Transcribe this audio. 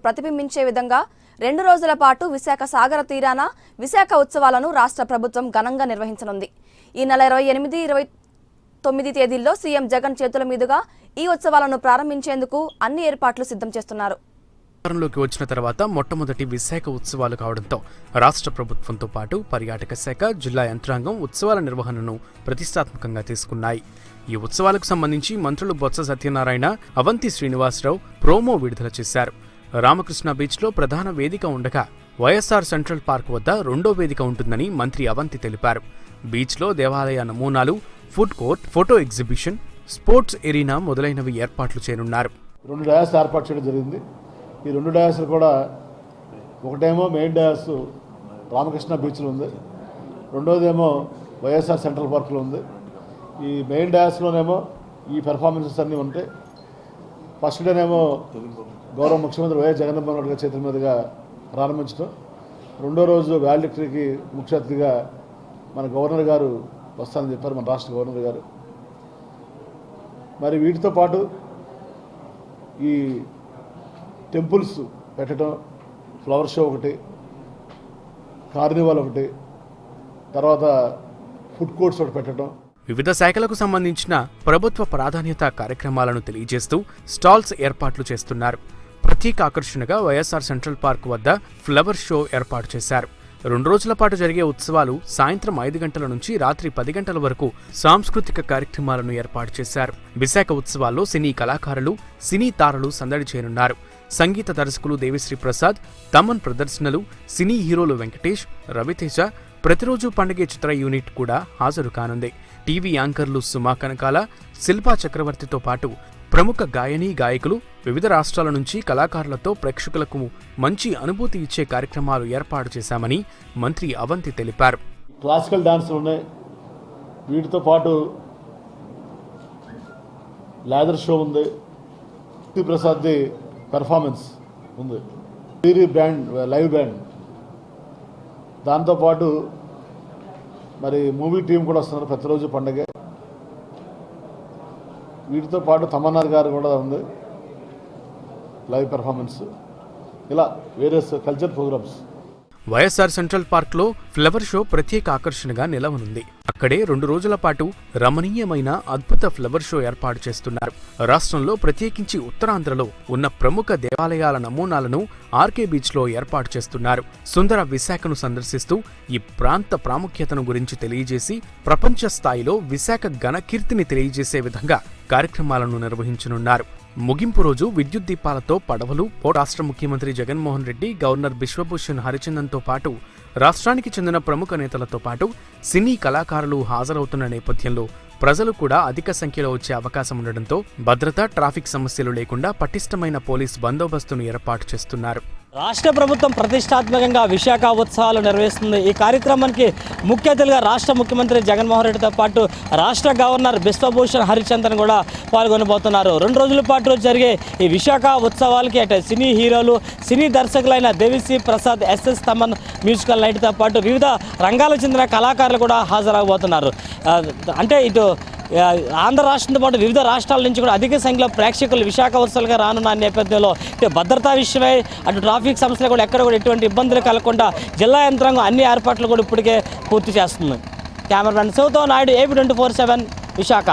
ప్రతిబింబించే విధంగా 2 రోజుల పాటు విశాఖ సాగర తీరాన విశాఖ ఉత్సవాలను రాష్ట్ర ప్రభుత్వం ఘనంగా నిర్వహించనుంది. ఈ నెల 28, 29 తేదీల్లో సీఎం జగన్ చేతుల మీదుగా ఈ ఉత్సవాలను ప్రారంభించేందుకు అన్ని ఏర్పాట్లు సిద్ధం చేస్తున్నారు. లోకి వచ్చిన తర్వాత మొట్టమొదటి విశాఖ ఉత్సవాలు కావడంతో రాష్ట్ర ప్రభుత్వంతో పాటు పర్యాటక శాఖ, జిల్లా యంత్రాంగం ఉత్సవాల నిర్వహణను ప్రతిష్టాత్మకంగా తీసుకున్నాయి. ఈ ఉత్సవాలకు సంబంధించి మంత్రులు బొత్స సత్యనారాయణ, అవంతి శ్రీనివాసరావు ప్రోమో విడుదల చేశారు. రామకృష్ణ బీచ్లో ప్రధాన వేదిక ఉండగా వైఎస్ఆర్ సెంట్రల్ పార్క్ వద్ద రెండో వేదిక ఉంటుందని మంత్రి అవంతి తెలిపారు. బీచ్లో దేవాలయ నమూనాలు, food court, photo exhibition, sports arena మొదలైనవి ఏర్పాట్లు చేయనున్నారు. 2 డయాస్ ఏర్పాటు చేయడం జరిగింది. ఈ 2 డయాస్లు కూడా ఒకటేమో మెయిన్ డయాస్ రామకృష్ణ బీచ్లో ఉంది, రెండోదేమో వైఎస్ఆర్ సెంట్రల్ పార్క్లో ఉంది. ఈ మెయిన్ డయాస్లోనేమో ఈ పెర్ఫార్మెన్సెస్ అన్నీ ఉంటాయి. ఫస్ట్ డేనేమో గౌరవ ముఖ్యమంత్రి వైఎస్ జగన్మోహన్ రెడ్డి గారి చేతుల మీదుగా ప్రారంభించడం, రెండో రోజు వ్యాలిడిక్టరీకి ముఖ్య అతిథిగా మన గవర్నర్ గారు వస్తానని చెప్పారు, మన రాష్ట్ర గవర్నర్ గారు. మరి వీటితో పాటు ఈ టెంపుల్స్ పెట్టడం, ఫ్లవర్ షో ఒకటి, కార్నివాల్ ఒకటి, తర్వాత ఫుడ్ కోర్ట్స్ ఒకటి పెట్టడం. వివిధ శాఖలకు సంబంధించిన ప్రభుత్వ ప్రాధాన్యత కార్యక్రమాలను తెలియజేస్తూ స్టాల్స్ ఏర్పాట్లు చేస్తున్నారు. ప్రత్యేక ఆకర్షణగా వైఎస్ఆర్ సెంట్రల్ పార్క్ వద్ద ఫ్లవర్ షో ఏర్పాటు చేశారు. 2 రోజుల పాటు జరిగే ఉత్సవాలు సాయంత్రం 5 గంటల నుంచి రాత్రి 10 గంటల వరకు సాంస్కృతిక కార్యక్రమాలను ఏర్పాటు చేశారు. విశాఖ ఉత్సవాల్లో సినీ కళాకారులు, సినీ తారలు సందడి చేయనున్నారు. సంగీత దర్శకులు దేవిశ్రీ ప్రసాద్, తమన్ ప్రదర్శనలు, సినీ హీరోలు వెంకటేష్, రవితేజ, ప్రతిరోజు పండుగే చిత్ర యూనిట్ కూడా హాజరు కానుంది. టీవీ యాంకర్లు సుమా కనకాల, శిల్పా చక్రవర్తితో పాటు ప్రముఖ గాయనీ గాయకులు, వివిధ రాష్ట్రాల నుంచి కళాకారులతో ప్రేక్షకులకు మంచి అనుభూతి ఇచ్చే కార్యక్రమాలు ఏర్పాటు చేశామని మంత్రి అవంతి తెలిపారు. క్లాసికల్ డాన్సులు ఉన్నాయి, వీటితో పాటు లేదర్ షో ఉంది, ప్రసాద్ది పెర్ఫార్మెన్స్ ఉంది, బ్యాండ్ లైవ్ బ్యాండ్, దాంతోపాటు మరి మూవీ టీం కూడా వస్తున్నారు ప్రతిరోజు పండగ. వీటితో పాటు తమన్నార్ గారు కూడా ఉంది లైవ్ పెర్ఫార్మెన్స్. ఇలా various culture programmes. YSR central పార్క్లో ఫ్లవర్ షో ప్రత్యేక ఆకర్షణగా నిలవనుంది. అక్కడే 2 రోజుల పాటు రమణీయమైన అద్భుత ఫ్లవర్ షో ఏర్పాటు చేస్తున్నారు. రాష్ట్రంలో ప్రత్యేకించి ఉత్తరాంధ్రలో ఉన్న ప్రముఖ దేవాలయాల నమూనాలను ఆర్కే బీచ్లో ఏర్పాటు చేస్తున్నారు. సుందర విశాఖను సందర్శిస్తూ ఈ ప్రాంత ప్రాముఖ్యతను గురించి తెలియజేసి ప్రపంచ స్థాయిలో విశాఖ ఘనకీర్తిని తెలియజేసే విధంగా కార్యక్రమాలను నిర్వహించనున్నారు. ముగింపు రోజు విద్యుత్ దీపాలతో పడవలు, రాష్ట్ర ముఖ్యమంత్రి జగన్మోహన్ రెడ్డి, గవర్నర్ బిశ్వభూషణ్ హరిచందన్తో పాటు రాష్ట్రానికి చెందిన ప్రముఖ నేతలతో పాటు సినీ కళాకారులు హాజరవుతున్న నేపథ్యంలో ప్రజలు కూడా అధిక సంఖ్యలో వచ్చే అవకాశం ఉండడంతో భద్రత, ట్రాఫిక్ సమస్యలు లేకుండా పటిష్టమైన పోలీస్ బందోబస్తును ఏర్పాటు చేస్తున్నారు. రాష్ట్ర ప్రభుత్వం ప్రతిష్టాత్మకంగా విశాఖ ఉత్సవాలు నిర్వహిస్తుంది. ఈ కార్యక్రమానికి ముఖ్య అతిథిగా రాష్ట్ర ముఖ్యమంత్రి జగన్మోహన్ రెడ్డితో పాటు రాష్ట్ర గవర్నర్ బిశ్వభూషణ్ హరిచందన్ కూడా పాల్గొనబోతున్నారు. 2 రోజుల పాటు జరిగే ఈ విశాఖ ఉత్సవాలకి అటు సినీ హీరోలు, సినీ దర్శకులైన దేవిశ్రీ ప్రసాద్, ఎస్ఎస్ తమన్ మ్యూజికల్ నైట్తో పాటు వివిధ రంగాలకు చెందిన కళాకారులు కూడా హాజరవబోతున్నారు. అంటే ఇటు ఆంధ్ర రాష్ట్రంతో పాటు వివిధ రాష్ట్రాల నుంచి కూడా అధిక సంఖ్యలో ప్రేక్షకులు విశాఖ ఉత్సవాలుగా రానున్న నేపథ్యంలో భద్రతా విషయమై అటు ట్రాఫిక్ సమస్యలు కూడా ఎక్కడ కూడా ఎటువంటి ఇబ్బందులు కలగకుండా జిల్లా యంత్రాంగం అన్ని ఏర్పాట్లు కూడా ఇప్పటికే పూర్తి చేస్తుంది. కెమెరామెన్ శివతో నాయుడు, AP24/7 విశాఖ.